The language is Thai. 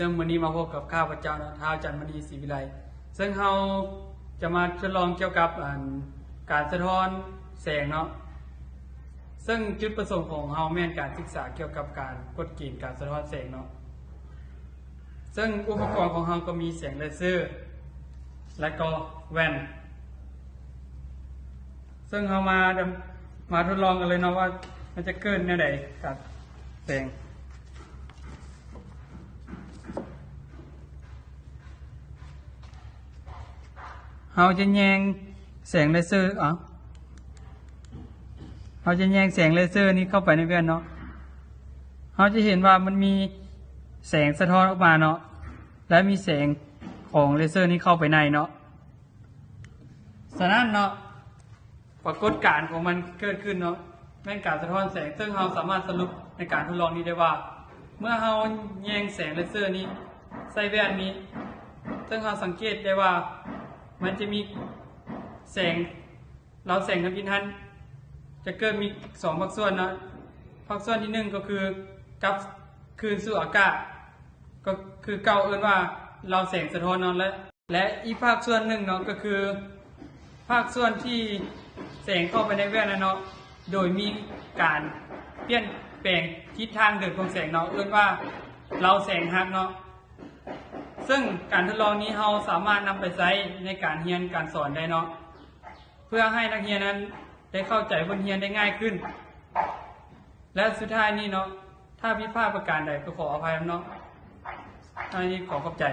ซึ่งวันนี้มาพบกับข้าพเจ้าท้าวจันทมณีศรีวิไลซึ่งเราจะมาทดลองเกี่ยวกับการสะท้อนแสงเนาะซึ่งจุดประสงค์ของเราแม่นการศึกษาเกี่ยวกับการกฎเกณฑ์การสะท้อนแสงเนาะซึ่งอุปกรณ์ของเราก็มีแสงเลเซอร์และก็แว่นซึ่งเรามาทดลองกันเลยเนาะว่ามันจะเกิดแนวใดกับแสงเราจะแยงแสงเลเซอร์เราจะแยงแสงเลเซอร์นี้เข้าไปในแว่นเนาะเราจะเห็นว่ามันมีแสงสะท้อนออกมาเนาะและมีแสงของเลเซอร์นี้เข้าไปในเนาะฉะนั้นเนาะปรากฏการณ์ของมันเกิดขึ้นเนาะแม่นการสะท้อนแสงซึ่งเราสามารถสรุปในการทดลองนี้ได้ว่าเมื่อเราแยงแสงเลเซอร์นี้ใส่แว่นนี้ซึ่งเราสังเกตได้ว่ามันจะมีแสงเราแสงทำอินทันจะเกิดมี2ภาคส่วนเนาะภาคส่วนที่1ก็คือกับคืนสู่อากาศก็คือเก่าเอิ้นว่าเราแสงสะท้อนเนาะและอีกภาคส่วนหนึ่งเนาะก็คือภาคส่วนที่แสงเข้าไปในแว่นนะเนาะโดยมีการเปลี่ยนแปลงทิศทางเดินของแสงเนาะเอิ้นว่าเราแสงหักเนาะซึ่งการทดลองนี้เราสามารถนำไปใช้ในการเรียนการสอนได้เนาะเพื่อให้นักเรียนนั้นได้เข้าใจบทเรียนได้ง่ายขึ้นและสุดท้ายนี้เนาะถ้าผิดพลาดประการใดก็ขออภัยเนาะอันนี้ขอขอบใจ